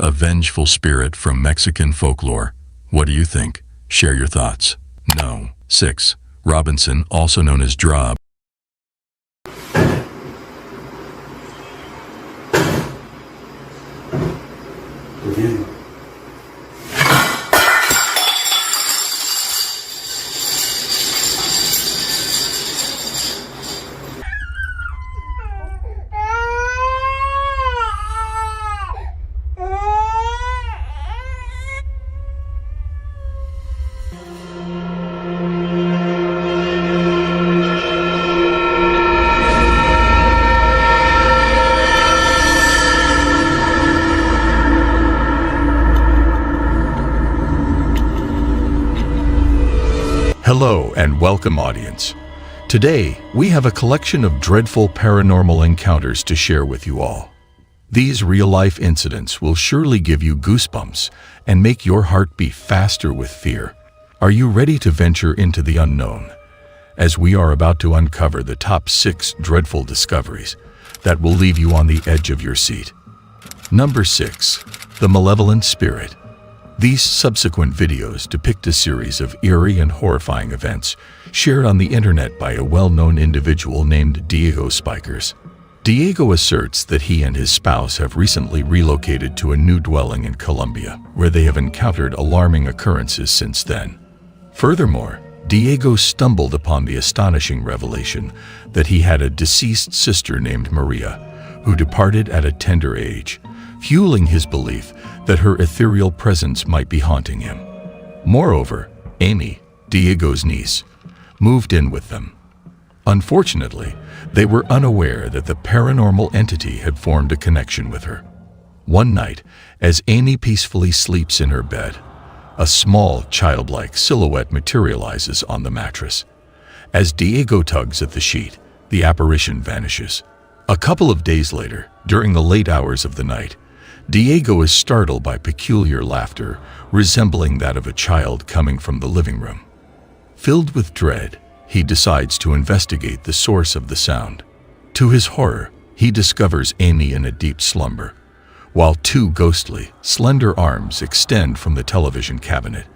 a vengeful spirit from Mexican folklore. What do you think? Share your thoughts. No. 6. Robinson, also known as Drob. Hello and welcome, audience. Today, we have a collection of dreadful paranormal encounters to share with you all. These real-life incidents will surely give you goosebumps and make your heart beat faster with fear. Are you ready to venture into the unknown? As we are about to uncover the top 6 dreadful discoveries that will leave you on the edge of your seat. Number 6. The Malevolent Spirit. These subsequent videos depict a series of eerie and horrifying events shared on the internet by a well-known individual named Diego Spikers. Diego asserts that he and his spouse have recently relocated to a new dwelling in Colombia, where they have encountered alarming occurrences since then. Furthermore, Diego stumbled upon the astonishing revelation that he had a deceased sister named Maria, who departed at a tender age, fueling his belief that her ethereal presence might be haunting him. Moreover, Amy, Diego's niece, moved in with them. Unfortunately, they were unaware that the paranormal entity had formed a connection with her. One night, as Amy peacefully sleeps in her bed, a small, childlike silhouette materializes on the mattress. As Diego tugs at the sheet, the apparition vanishes. A couple of days later, during the late hours of the night, Diego is startled by peculiar laughter, resembling that of a child coming from the living room. Filled with dread, he decides to investigate the source of the sound. To his horror, he discovers Amy in a deep slumber, while 2 ghostly, slender arms extend from the television cabinet,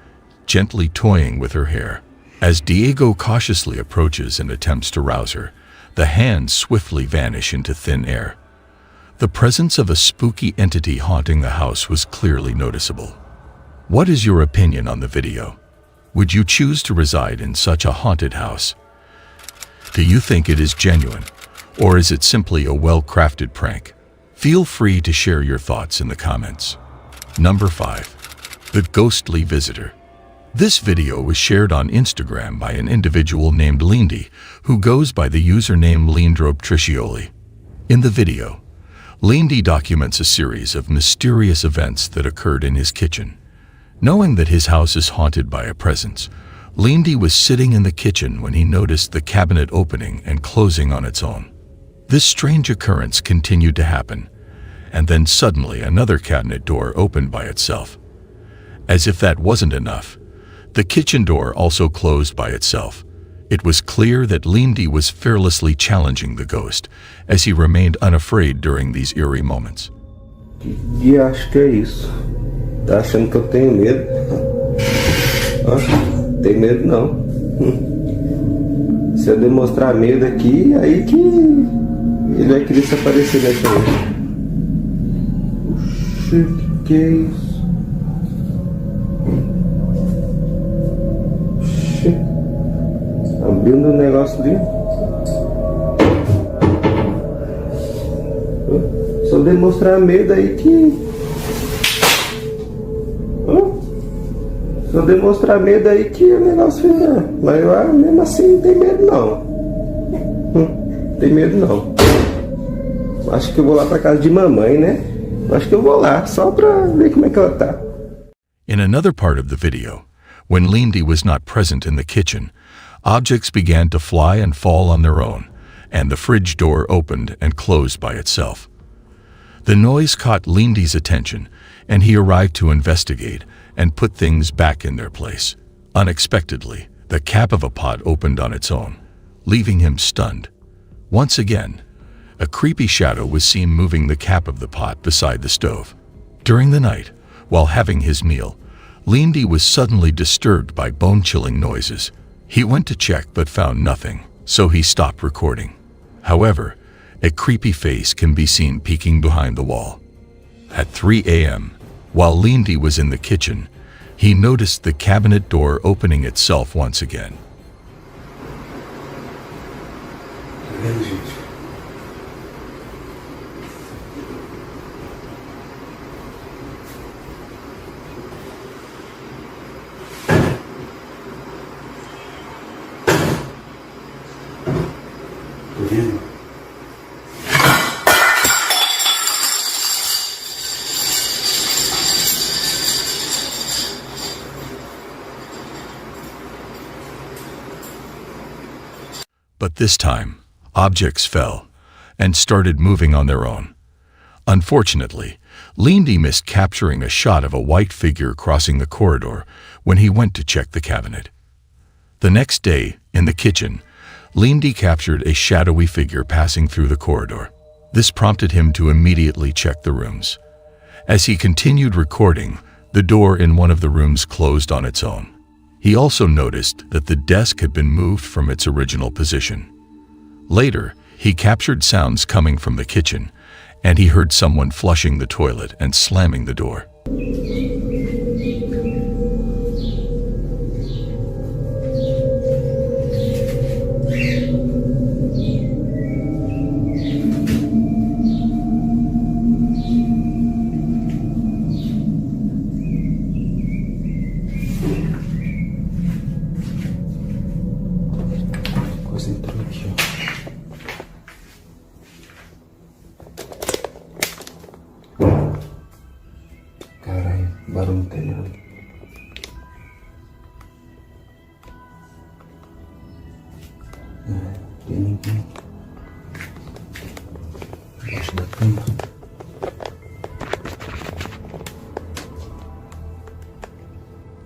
gently toying with her hair. As Diego cautiously approaches and attempts to rouse her, the hands swiftly vanish into thin air. The presence of a spooky entity haunting the house was clearly noticeable. What is your opinion on the video? Would you choose to reside in such a haunted house? Do you think it is genuine, or is it simply a well-crafted prank? Feel free to share your thoughts in the comments. Number 5. The Ghostly Visitor. This video was shared on Instagram by an individual named Lindy, who goes by the username Lindrobe. In the video, Lindy documents a series of mysterious events that occurred in his kitchen. Knowing that his house is haunted by a presence, Lindy was sitting in the kitchen when he noticed the cabinet opening and closing on its own. This strange occurrence continued to happen, and then suddenly another cabinet door opened by itself. As if that wasn't enough, the kitchen door also closed by itself. It was clear that Lindy was fearlessly challenging the ghost, as he remained unafraid during these eerie moments. E acho que é isso. Tá achando que eu tenho medo? Tem medo não. Se eu demonstrar medo aqui, aí que ele vai querer se aparecer na frente. Oxi, que é isso? Oxi. Abrindo um negócio ali. Se eu demonstrar medo aí que... Se eu demonstrar medo aí que o negócio fica... Mas eu mesmo assim não tem medo não. Tem medo não. Acho que eu vou lá pra casa de mamãe, né? Acho que eu vou lá, só pra ver como é que ela tá. In another part of the video, when Lindy was not present in the kitchen, objects began to fly and fall on their own, and the fridge door opened and closed by itself. The noise caught Lindy's attention, and he arrived to investigate and put things back in their place. Unexpectedly, the cap of a pot opened on its own, leaving him stunned. Once again, a creepy shadow was seen moving the cap of the pot beside the stove. During the night, while having his meal, Lindy was suddenly disturbed by bone-chilling noises. He went to check but found nothing, so he stopped recording. However, a creepy face can be seen peeking behind the wall. At 3 a.m., while Lindy was in the kitchen, he noticed the cabinet door opening itself once again. But this time, objects fell and started moving on their own. Unfortunately, Lindy missed capturing a shot of a white figure crossing the corridor when he went to check the cabinet. The next day, in the kitchen, Lindy captured a shadowy figure passing through the corridor. This prompted him to immediately check the rooms. As he continued recording, the door in one of the rooms closed on its own. He also noticed that the desk had been moved from its original position. Later, he captured sounds coming from the kitchen, and he heard someone flushing the toilet and slamming the door.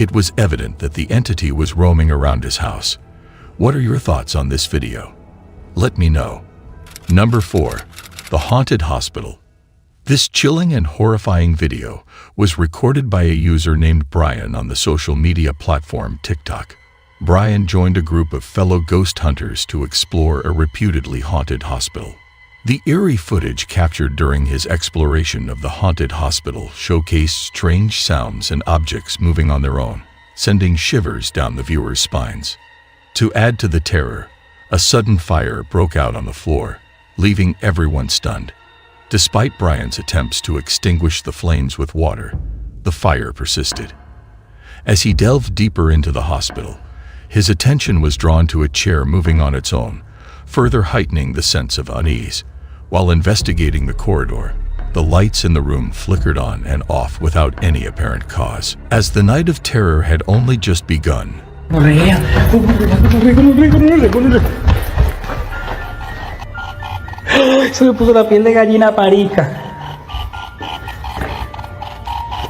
It was evident that the entity was roaming around his house. What are your thoughts on this video? Let me know. Number 4. The Haunted Hospital. This chilling and horrifying video was recorded by a user named Brian on the social media platform TikTok. Brian joined a group of fellow ghost hunters to explore a reputedly haunted hospital. The eerie footage captured during his exploration of the haunted hospital showcased strange sounds and objects moving on their own, sending shivers down the viewer's spines. To add to the terror, a sudden fire broke out on the floor, leaving everyone stunned. Despite Brian's attempts to extinguish the flames with water, the fire persisted. As he delved deeper into the hospital, his attention was drawn to a chair moving on its own, further heightening the sense of unease. While investigating the corridor, the lights in the room flickered on and off without any apparent cause. As the night of terror had only just begun, Se me puso la piel de gallina parica.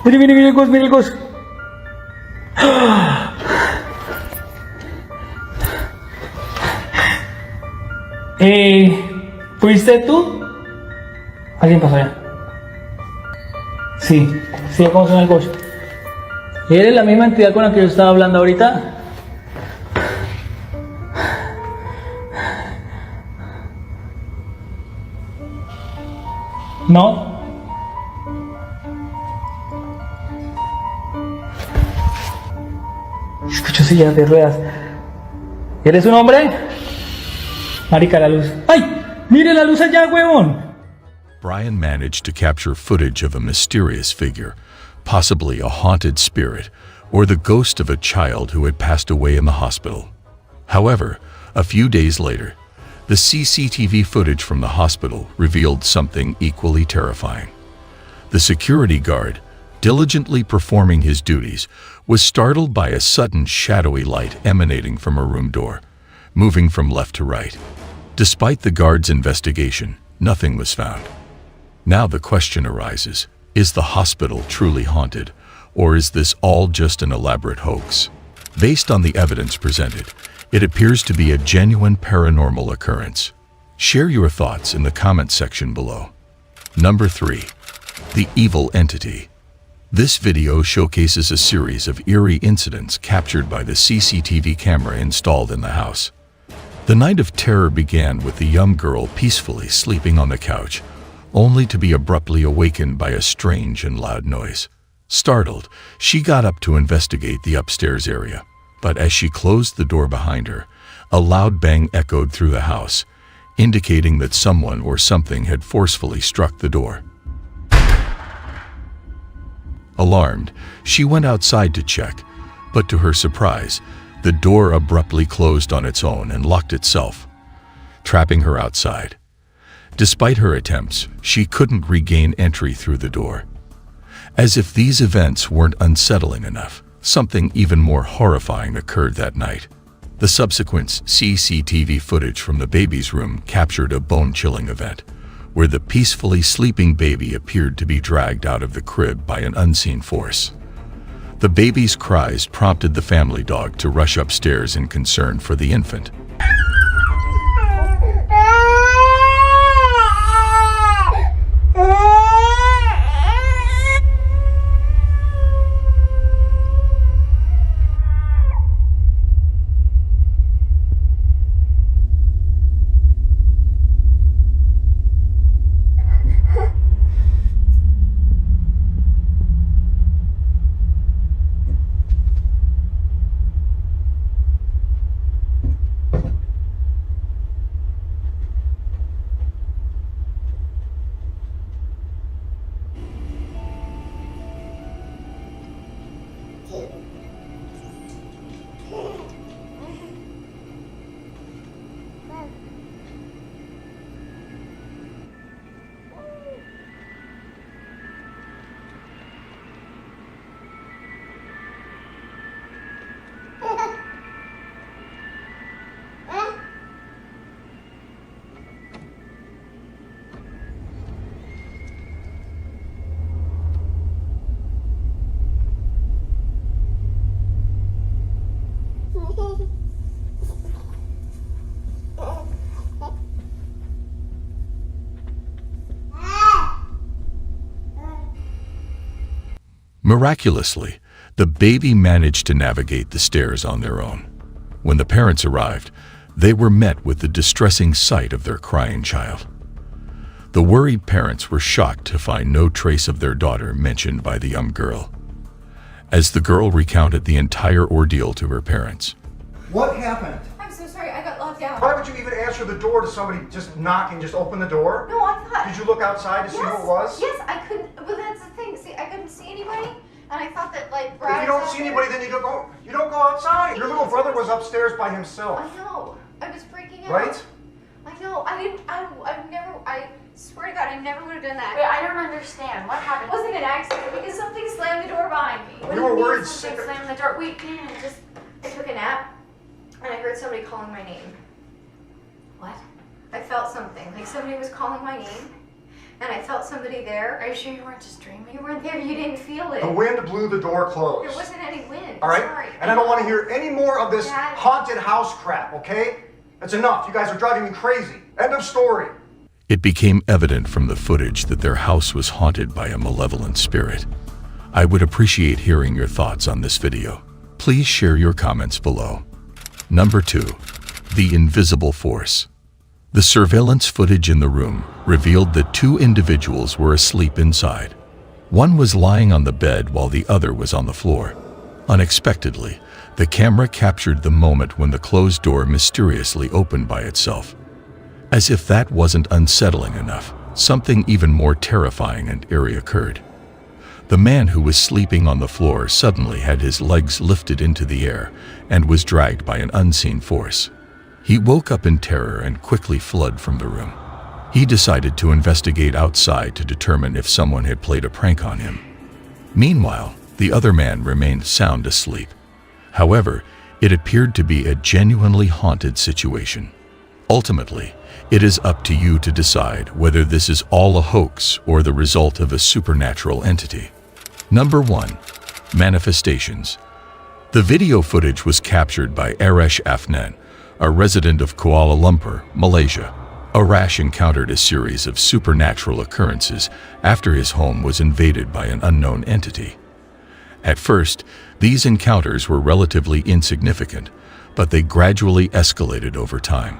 Mire, mire, mire, Gus, mire, Gus. ¿Fuiste tú? ¿Alguien pasó allá? Sí, sí, ¿cómo suena el Gus? ¿Eres la misma entidad con la que yo estaba hablando ahorita? ¿No? Escucho sillas de ruedas. ¿Eres un hombre? Marica, la luz. ¡Ay! ¡Mire la luz allá, huevón! Brian managed to capture footage of a mysterious figure, possibly a haunted spirit or the ghost of a child who had passed away in the hospital. However, a few days later, the CCTV footage from the hospital revealed something equally terrifying. The security guard, diligently performing his duties, was startled by a sudden shadowy light emanating from a room door, moving from left to right. Despite the guard's investigation, nothing was found. Now the question arises, is the hospital truly haunted, or is this all just an elaborate hoax? Based on the evidence presented, it appears to be a genuine paranormal occurrence. Share your thoughts in the comment section below. Number 3. The Evil Entity. This video showcases a series of eerie incidents captured by the CCTV camera installed in the house. The night of terror began with the young girl peacefully sleeping on the couch, only to be abruptly awakened by a strange and loud noise. Startled, she got up to investigate the upstairs area, but as she closed the door behind her, a loud bang echoed through the house, indicating that someone or something had forcefully struck the door. Alarmed, she went outside to check, but to her surprise, the door abruptly closed on its own and locked itself, trapping her outside. Despite her attempts, she couldn't regain entry through the door. As if these events weren't unsettling enough, something even more horrifying occurred that night. The subsequent CCTV footage from the baby's room captured a bone-chilling event, where the peacefully sleeping baby appeared to be dragged out of the crib by an unseen force. The baby's cries prompted the family dog to rush upstairs in concern for the infant. Miraculously, the baby managed to navigate the stairs on their own. When the parents arrived, they were met with the distressing sight of their crying child. The worried parents were shocked to find no trace of their daughter mentioned by the young girl. As the girl recounted the entire ordeal to her parents. What happened? I'm so sorry, I got locked out. Why would you even answer the door to somebody just knocking, just open the door? No, I thought... Did you look outside to see who it was? Yes, I couldn't, but that's the thing, see, I couldn't see anybody, and I thought that, like, Brad... If you don't see anybody, then you don't go outside. Your little brother was upstairs by himself. I know, I was freaking out. Right? I know, I swear to God, I never would have done that. Wait, I don't understand. What happened? It wasn't an accident, because something slammed the door behind me. You were worried Something sick. slammed the door. Wait, I took a nap, and I heard somebody calling my name. What? I felt something, like somebody was calling my name, and I felt somebody there. Are you sure you weren't just dreaming? You weren't there, you didn't feel it. The wind blew the door closed. There wasn't any wind. All right? Sorry. And I don't want to hear any more of this Dad. haunted house crap, okay? That's enough. You guys are driving me crazy. End of story. It became evident from the footage that their house was haunted by a malevolent spirit. I would appreciate hearing your thoughts on this video. Please share your comments below. Number 2. The invisible force. The surveillance footage in the room revealed that 2 individuals were asleep inside. One was lying on the bed while the other was on the floor. Unexpectedly, the camera captured the moment when the closed door mysteriously opened by itself. As if that wasn't unsettling enough, something even more terrifying and eerie occurred. The man who was sleeping on the floor suddenly had his legs lifted into the air and was dragged by an unseen force. He woke up in terror and quickly fled from the room. He decided to investigate outside to determine if someone had played a prank on him. Meanwhile, the other man remained sound asleep. However, it appeared to be a genuinely haunted situation. Ultimately, it is up to you to decide whether this is all a hoax or the result of a supernatural entity. Number 1. Manifestations. The video footage was captured by Arash Afnan, a resident of Kuala Lumpur, Malaysia. Arash encountered a series of supernatural occurrences after his home was invaded by an unknown entity. At first, these encounters were relatively insignificant, but they gradually escalated over time.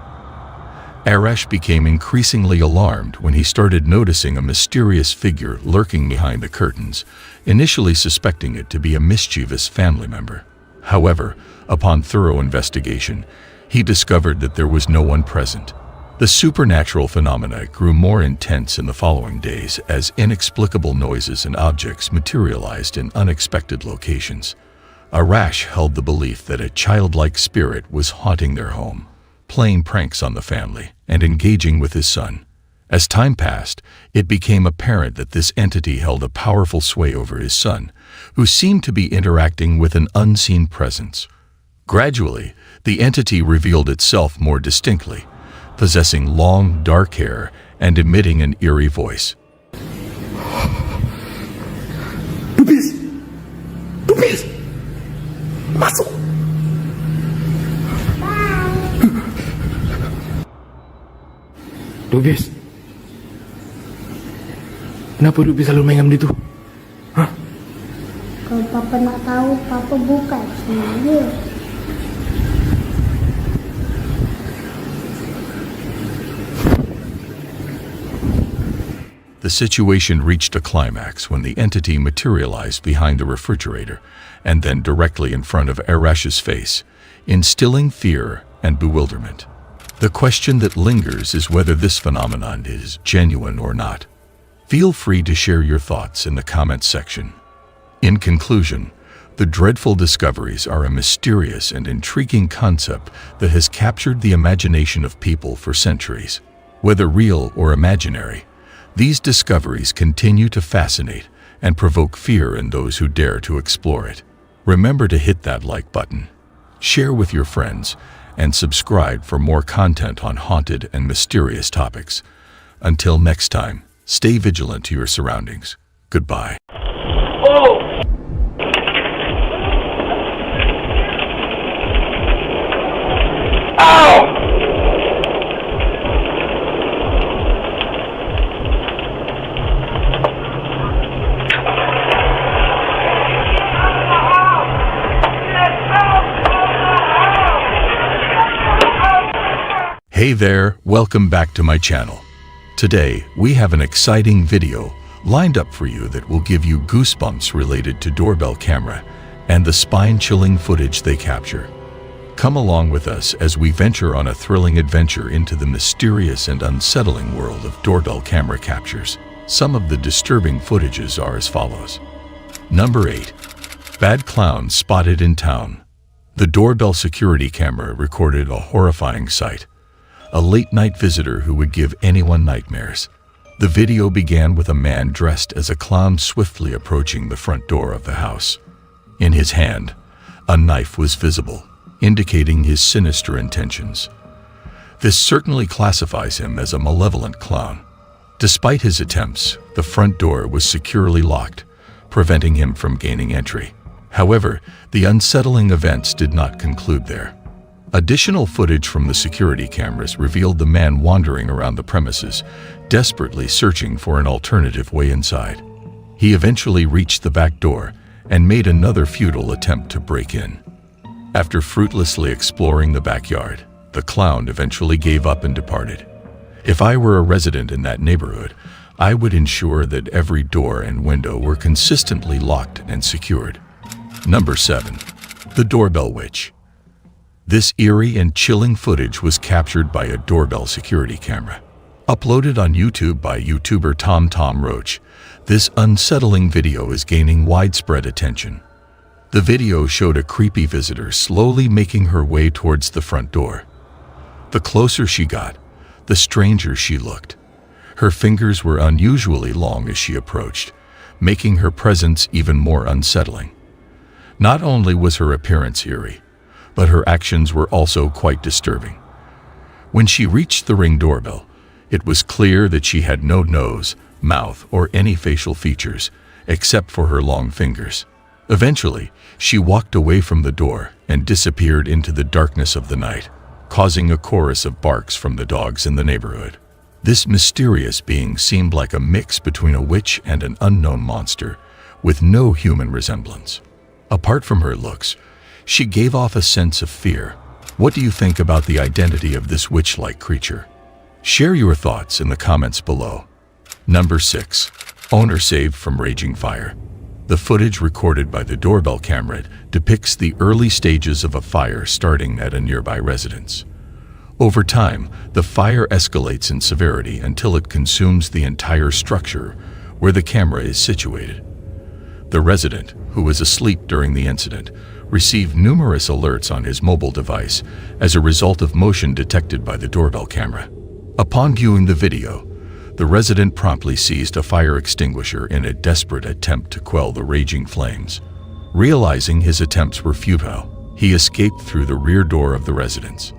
Arash became increasingly alarmed when he started noticing a mysterious figure lurking behind the curtains, initially suspecting it to be a mischievous family member. However, upon thorough investigation, he discovered that there was no one present. The supernatural phenomena grew more intense in the following days as inexplicable noises and objects materialized in unexpected locations. Arash held the belief that a childlike spirit was haunting their home, playing pranks on the family, and engaging with his son. As time passed, it became apparent that this entity held a powerful sway over his son, who seemed to be interacting with an unseen presence. Gradually, the entity revealed itself more distinctly, possessing long, dark hair and emitting an eerie voice. Tupis! Masuk! Dubis, kenapa Dubis selalu main gitu? Hah? Kalau Papa nak tahu, Papa buka sendiri. The situation reached a climax when the entity materialized behind the refrigerator and then directly in front of Arash's face, instilling fear and bewilderment. The question that lingers is whether this phenomenon is genuine or not. Feel free to share your thoughts in the comments section. In conclusion, the dreadful discoveries are a mysterious and intriguing concept that has captured the imagination of people for centuries. Whether real or imaginary, these discoveries continue to fascinate and provoke fear in those who dare to explore it. Remember to hit that like button, share with your friends, and subscribe for more content on haunted and mysterious topics. Until next time, stay vigilant to your surroundings. Goodbye. Hey there, welcome back to my channel. Today, we have an exciting video lined up for you that will give you goosebumps related to Doorbell camera and the spine-chilling footage they capture. Come along with us as we venture on a thrilling adventure into the mysterious and unsettling world of Doorbell camera captures. Some of the disturbing footages are as follows. Number 8. Bad clown spotted in town. The Doorbell security camera recorded a horrifying sight. A late-night visitor who would give anyone nightmares. The video began with a man dressed as a clown swiftly approaching the front door of the house. In his hand, a knife was visible, indicating his sinister intentions. This certainly classifies him as a malevolent clown. Despite his attempts, the front door was securely locked, preventing him from gaining entry. However, the unsettling events did not conclude there. Additional footage from the security cameras revealed the man wandering around the premises, desperately searching for an alternative way inside. He eventually reached the back door and made another futile attempt to break in. After fruitlessly exploring the backyard, the clown eventually gave up and departed. If I were a resident in that neighborhood, I would ensure that every door and window were consistently locked and secured. Number 7. The Doorbell Witch. This eerie and chilling footage was captured by a Doorbell security camera. Uploaded on YouTube by YouTuber Tom Roach, this unsettling video is gaining widespread attention. The video showed a creepy visitor slowly making her way towards the front door. The closer she got, the stranger she looked. Her fingers were unusually long as she approached, making her presence even more unsettling. Not only was her appearance eerie, but her actions were also quite disturbing. When she reached the Ring doorbell, it was clear that she had no nose, mouth, or any facial features, except for her long fingers. Eventually, she walked away from the door and disappeared into the darkness of the night, causing a chorus of barks from the dogs in the neighborhood. This mysterious being seemed like a mix between a witch and an unknown monster, with no human resemblance. Apart from her looks, she gave off a sense of fear. What do you think about the identity of this witch-like creature? Share your thoughts in the comments below. Number 6. Owner saved from raging fire. The footage recorded by the doorbell camera depicts the early stages of a fire starting at a nearby residence. Over time, the fire escalates in severity until it consumes the entire structure where the camera is situated. The resident, who was asleep during the incident, received numerous alerts on his mobile device as a result of motion detected by the doorbell camera. Upon viewing the video, the resident promptly seized a fire extinguisher in a desperate attempt to quell the raging flames. Realizing his attempts were futile, he escaped through the rear door of the residence.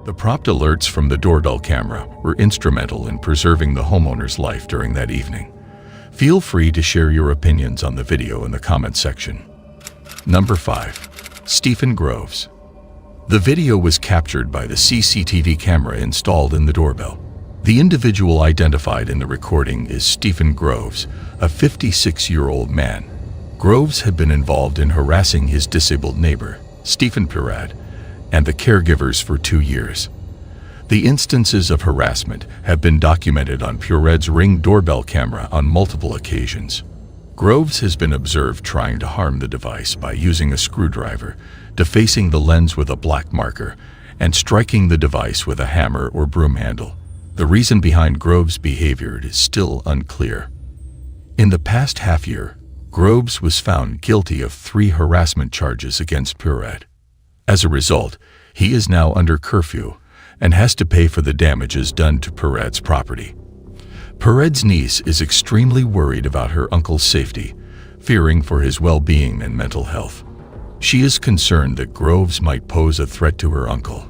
The prompt alerts from the doorbell camera were instrumental in preserving the homeowner's life during that evening. Feel free to share your opinions on the video in the comment section. Number 5. Stephen Groves. The video was captured by the CCTV camera installed in the doorbell. The individual identified in the recording is Stephen Groves, a 56-year-old man. Groves had been involved in harassing his disabled neighbor, Stephen Petrified, and the caregivers for 2 years. The instances of harassment have been documented on Petrified's Ring doorbell camera on multiple occasions. Groves has been observed trying to harm the device by using a screwdriver, defacing the lens with a black marker, and striking the device with a hammer or broom handle. The reason behind Groves' behavior is still unclear. In the past half year, Groves was found guilty of 3 harassment charges against Petrified. As a result, he is now under curfew and has to pay for the damages done to Petrified's property. Petrified's niece is extremely worried about her uncle's safety, fearing for his well-being and mental health. She is concerned that Groves might pose a threat to her uncle.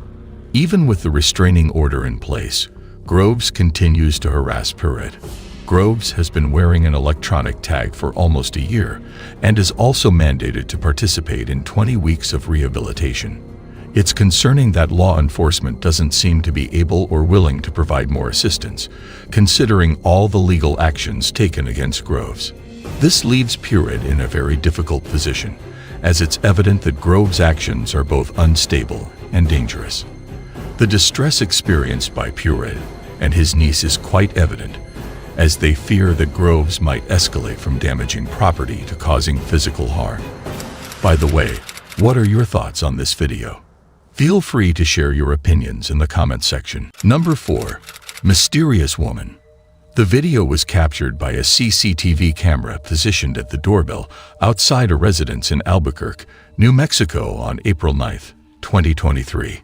Even with the restraining order in place, Groves continues to harass Petrified. Groves has been wearing an electronic tag for almost a year and is also mandated to participate in 20 weeks of rehabilitation. It's concerning that law enforcement doesn't seem to be able or willing to provide more assistance, considering all the legal actions taken against Groves. This leaves Petrified in a very difficult position, as it's evident that Groves' actions are both unstable and dangerous. The distress experienced by Petrified and his niece is quite evident, as they fear that Groves might escalate from damaging property to causing physical harm. By the way, what are your thoughts on this video? Feel free to share your opinions in the comment section. Number 4. Mysterious Woman. The video was captured by a CCTV camera positioned at the doorbell outside a residence in Albuquerque, New Mexico on April 9, 2023.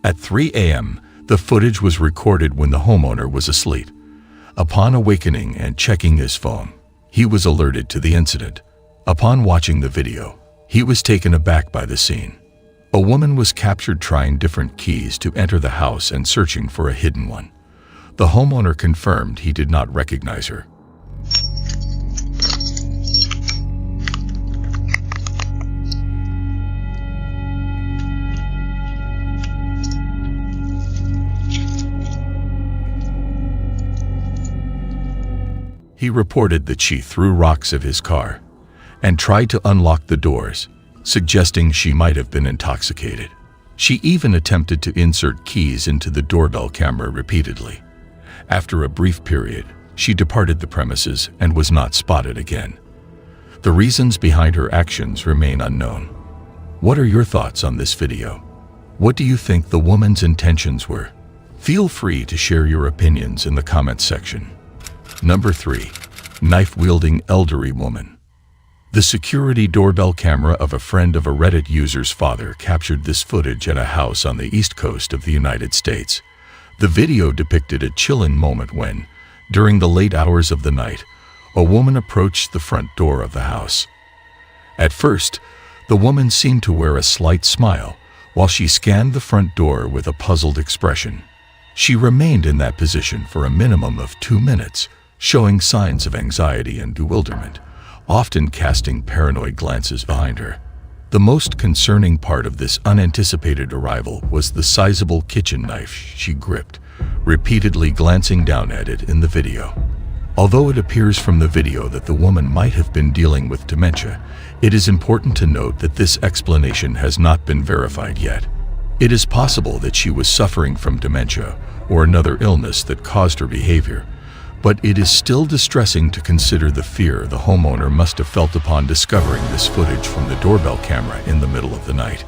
At 3 a.m., the footage was recorded when the homeowner was asleep. Upon awakening and checking his phone, he was alerted to the incident. Upon watching the video, he was taken aback by the scene. A woman was captured trying different keys to enter the house and searching for a hidden one. The homeowner confirmed he did not recognize her. He reported that she threw rocks at his car and tried to unlock the doors, suggesting she might have been intoxicated. She even attempted to insert keys into the doorbell camera repeatedly. After a brief period, she departed the premises and was not spotted again. The reasons behind her actions remain unknown. What are your thoughts on this video? What do you think the woman's intentions were? Feel free to share your opinions in the comments section. Number 3. Knife-wielding elderly woman. The security doorbell camera of a friend of a Reddit user's father captured this footage at a house on the East Coast of the United States. The video depicted a chilling moment when, during the late hours of the night, a woman approached the front door of the house. At first, the woman seemed to wear a slight smile while she scanned the front door with a puzzled expression. She remained in that position for a minimum of 2 minutes, showing signs of anxiety and bewilderment, often casting paranoid glances behind her. The most concerning part of this unanticipated arrival was the sizable kitchen knife she gripped, repeatedly glancing down at it in the video. Although it appears from the video that the woman might have been dealing with dementia, it is important to note that this explanation has not been verified yet. It is possible that she was suffering from dementia or another illness that caused her behavior, but it is still distressing to consider the fear the homeowner must have felt upon discovering this footage from the doorbell camera in the middle of the night.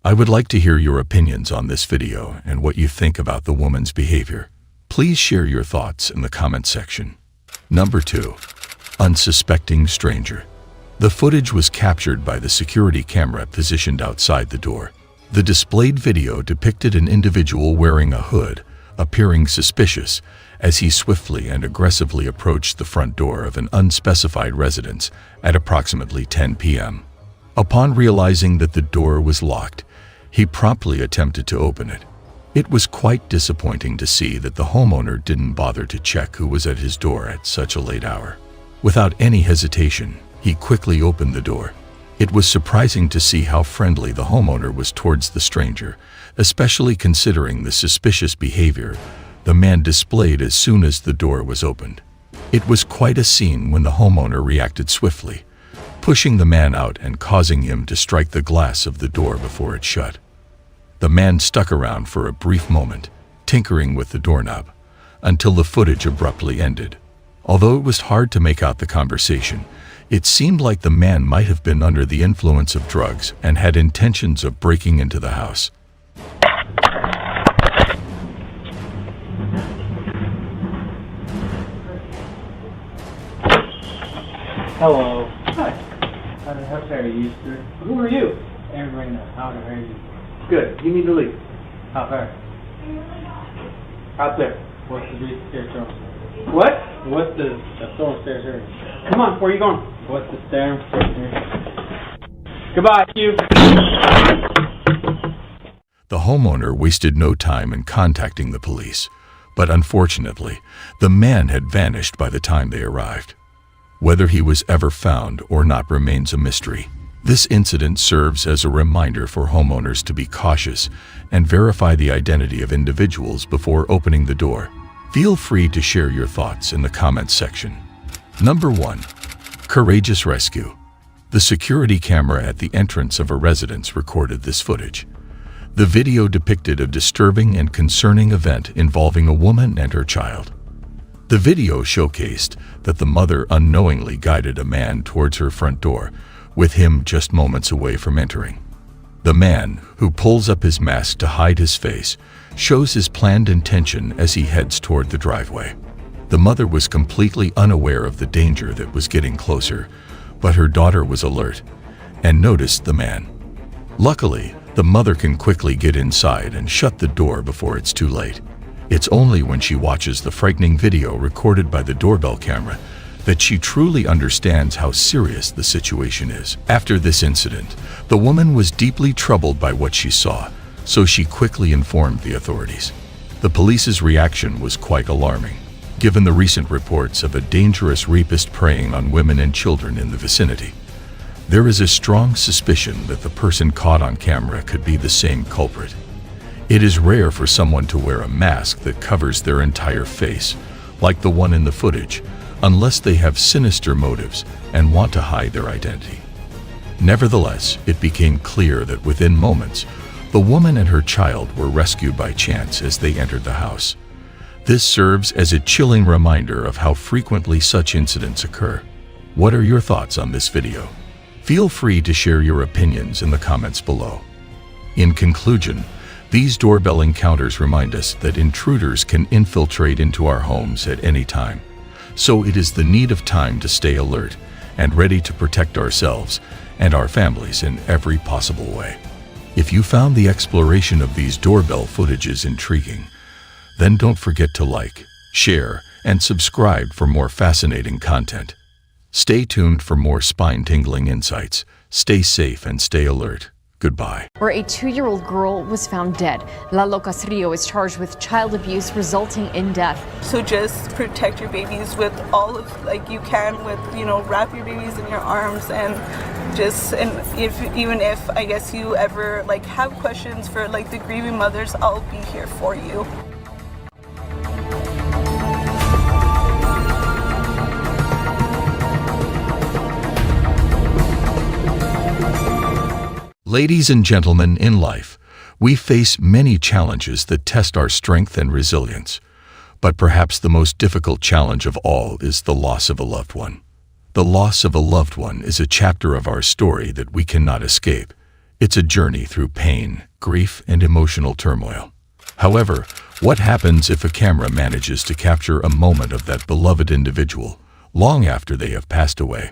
I would like to hear your opinions on this video and what you think about the woman's behavior. Please share your thoughts in the comment section. Number 2. Unsuspecting stranger. The footage was captured by the security camera positioned outside the door. The displayed video depicted an individual wearing a hood, appearing suspicious, as he swiftly and aggressively approached the front door of an unspecified residence at approximately 10 p.m. Upon realizing that the door was locked, he promptly attempted to open it. It was quite disappointing to see that the homeowner didn't bother to check who was at his door at such a late hour. Without any hesitation, he quickly opened the door. It was surprising to see how friendly the homeowner was towards the stranger, especially considering the suspicious behavior the man displayed as soon as the door was opened. It was quite a scene when the homeowner reacted swiftly, pushing the man out and causing him to strike the glass of the door before it shut. The man stuck around for a brief moment, tinkering with the doorknob, until the footage abruptly ended. Although it was hard to make out the conversation, it seemed like the man might have been under the influence of drugs and had intentions of breaking into the house. Hello. Hi. How are you, sir? Who are you? Aaron, how are you? Good. You need to leave. How far? Out there. What's the stairs? What? What's the stairs? Come on, where are you going? What's the stairs? Goodbye, you. The homeowner wasted no time in contacting the police, but unfortunately, the man had vanished by the time they arrived. Whether he was ever found or not remains a mystery. This incident serves as a reminder for homeowners to be cautious and verify the identity of individuals before opening the door. Feel free to share your thoughts in the comments section. Number 1. Courageous rescue. The security camera at the entrance of a residence recorded this footage. The video depicted a disturbing and concerning event involving a woman and her child. The video showcased that the mother unknowingly guided a man towards her front door, with him just moments away from entering. The man, who pulls up his mask to hide his face, shows his planned intention as he heads toward the driveway. The mother was completely unaware of the danger that was getting closer, but her daughter was alert and noticed the man. Luckily, the mother can quickly get inside and shut the door before it's too late. It's only when she watches the frightening video recorded by the doorbell camera that she truly understands how serious the situation is. After this incident, the woman was deeply troubled by what she saw, so she quickly informed the authorities. The police's reaction was quite alarming, given the recent reports of a dangerous rapist preying on women and children in the vicinity. There is a strong suspicion that the person caught on camera could be the same culprit. It is rare for someone to wear a mask that covers their entire face, like the one in the footage, unless they have sinister motives and want to hide their identity. Nevertheless, it became clear that within moments, the woman and her child were rescued by chance as they entered the house. This serves as a chilling reminder of how frequently such incidents occur. What are your thoughts on this video? Feel free to share your opinions in the comments below. In conclusion, these doorbell encounters remind us that intruders can infiltrate into our homes at any time. So it is the need of time to stay alert and ready to protect ourselves and our families in every possible way. If you found the exploration of these doorbell footages intriguing, then don't forget to like, share, and subscribe for more fascinating content. Stay tuned for more spine-tingling insights. Stay safe and stay alert. Goodbye. Where a 2-year-old girl was found dead. Lalo Castillo is charged with child abuse resulting in death. So just protect your babies with all of, like you can with, wrap your babies in your arms and even if I guess you ever have questions for the grieving mothers, I'll be here for you. Ladies and gentlemen, in life, we face many challenges that test our strength and resilience. But perhaps the most difficult challenge of all is the loss of a loved one. The loss of a loved one is a chapter of our story that we cannot escape. It's a journey through pain, grief, and emotional turmoil. However, what happens if a camera manages to capture a moment of that beloved individual long after they have passed away?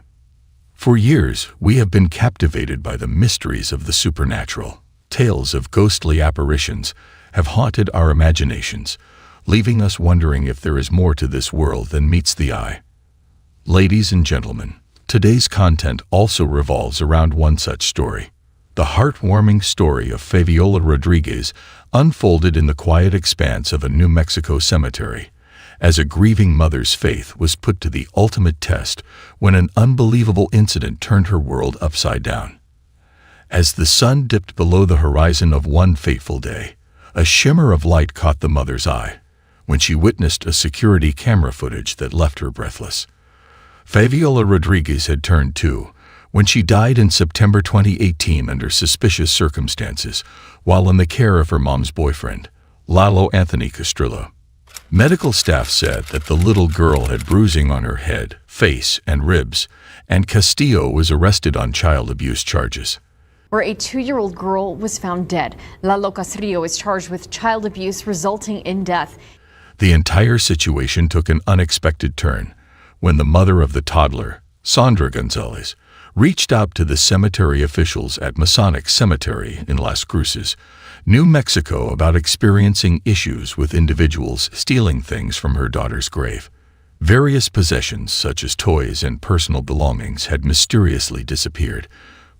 For years, we have been captivated by the mysteries of the supernatural. Tales of ghostly apparitions have haunted our imaginations, leaving us wondering if there is more to this world than meets the eye. Ladies and gentlemen, today's content also revolves around one such story. The heartwarming story of Fabiola Rodriguez unfolded in the quiet expanse of a New Mexico cemetery, as a grieving mother's faith was put to the ultimate test when an unbelievable incident turned her world upside down. As the sun dipped below the horizon of one fateful day, a shimmer of light caught the mother's eye when she witnessed a security camera footage that left her breathless. Fabiola Rodriguez had turned 2 when she died in September 2018 under suspicious circumstances while in the care of her mom's boyfriend, Lalo Anthony Castrillo. Medical staff said that the little girl had bruising on her head, face, and ribs, and Castillo was arrested on child abuse charges. Where a 2-year-old girl was found dead. Lalo Castillo is charged with child abuse resulting in death. The entire situation took an unexpected turn when the mother of the toddler, Sandra Gonzalez, reached out to the cemetery officials at Masonic Cemetery in Las Cruces, New Mexico, about experiencing issues with individuals stealing things from her daughter's grave. Various possessions, such as toys and personal belongings, had mysteriously disappeared,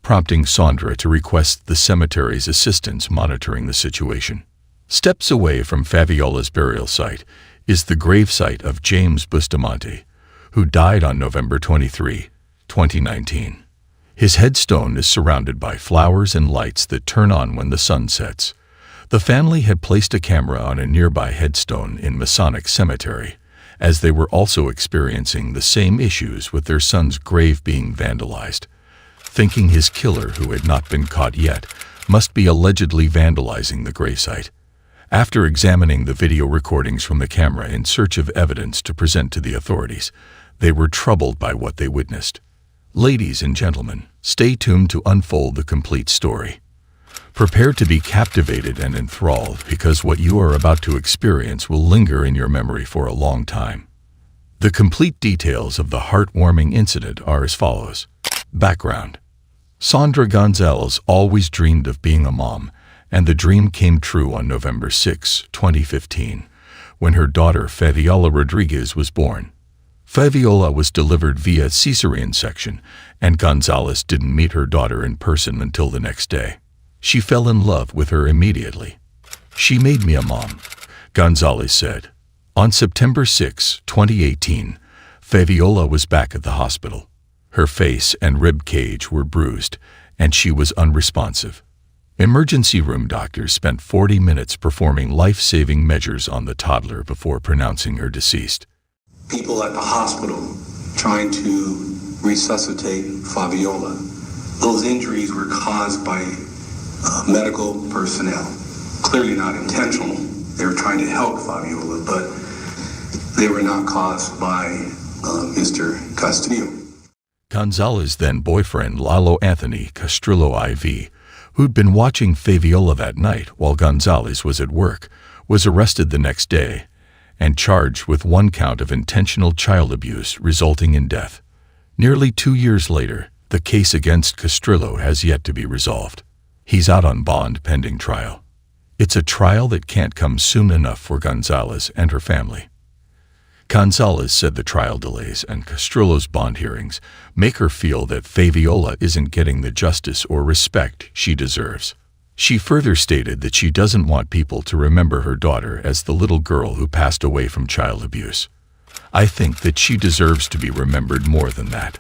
prompting Sandra to request the cemetery's assistance monitoring the situation. Steps away from Fabiola's burial site is the gravesite of James Bustamante, who died on November 23, 2019. His headstone is surrounded by flowers and lights that turn on when the sun sets. The family had placed a camera on a nearby headstone in Masonic Cemetery, as they were also experiencing the same issues with their son's grave being vandalized. Thinking his killer, who had not been caught yet, must be allegedly vandalizing the gravesite. After examining the video recordings from the camera in search of evidence to present to the authorities, they were troubled by what they witnessed. Ladies and gentlemen, stay tuned to unfold the complete story. Prepare to be captivated and enthralled, because what you are about to experience will linger in your memory for a long time. The complete details of the heartwarming incident are as follows. Background: Sandra Gonzalez always dreamed of being a mom, and the dream came true on November 6, 2015, when her daughter Fabiola Rodriguez was born. Fabiola was delivered via cesarean section, and Gonzalez didn't meet her daughter in person until the next day. She fell in love with her immediately. "She made me a mom," Gonzalez said. On September 6, 2018, Fabiola was back at the hospital. Her face and rib cage were bruised, and she was unresponsive. Emergency room doctors spent 40 minutes performing life-saving measures on the toddler before pronouncing her deceased. People at the hospital trying to resuscitate Fabiola. Those injuries were caused by medical personnel. Clearly not intentional. They were trying to help Fabiola, but they were not caused by Mr. Castillo. Gonzalez's then-boyfriend Lalo Anthony Castrillo IV, who'd been watching Fabiola that night while Gonzalez was at work, was arrested the next day and charged with 1 count of intentional child abuse resulting in death. Nearly 2 years later, the case against Castrillo has yet to be resolved. He's out on bond pending trial. It's a trial that can't come soon enough for Gonzalez and her family. Gonzalez said the trial delays and Castrillo's bond hearings make her feel that Fabiola isn't getting the justice or respect she deserves. She further stated that she doesn't want people to remember her daughter as the little girl who passed away from child abuse. I think that she deserves to be remembered more than that.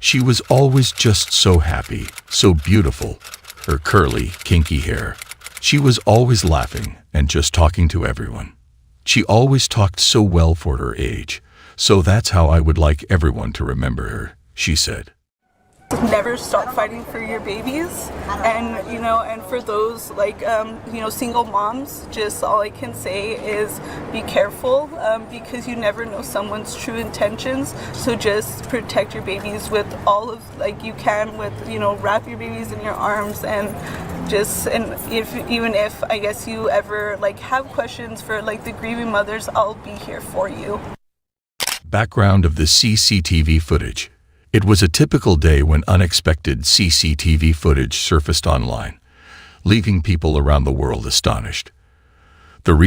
She was always just so happy, so beautiful. Her curly, kinky hair. She was always laughing and just talking to everyone. She always talked so well for her age. So that's how I would like everyone to remember her, she said. Never stop fighting for your babies, and for those single moms, just all I can say is be careful, because you never know someone's true intentions. So just protect your babies with all of you can, with wrap your babies in your arms, and if I guess you ever have questions for the grieving mothers, I'll be here for you. Background of the CCTV footage. It was a typical day when unexpected CCTV footage surfaced online, leaving people around the world astonished.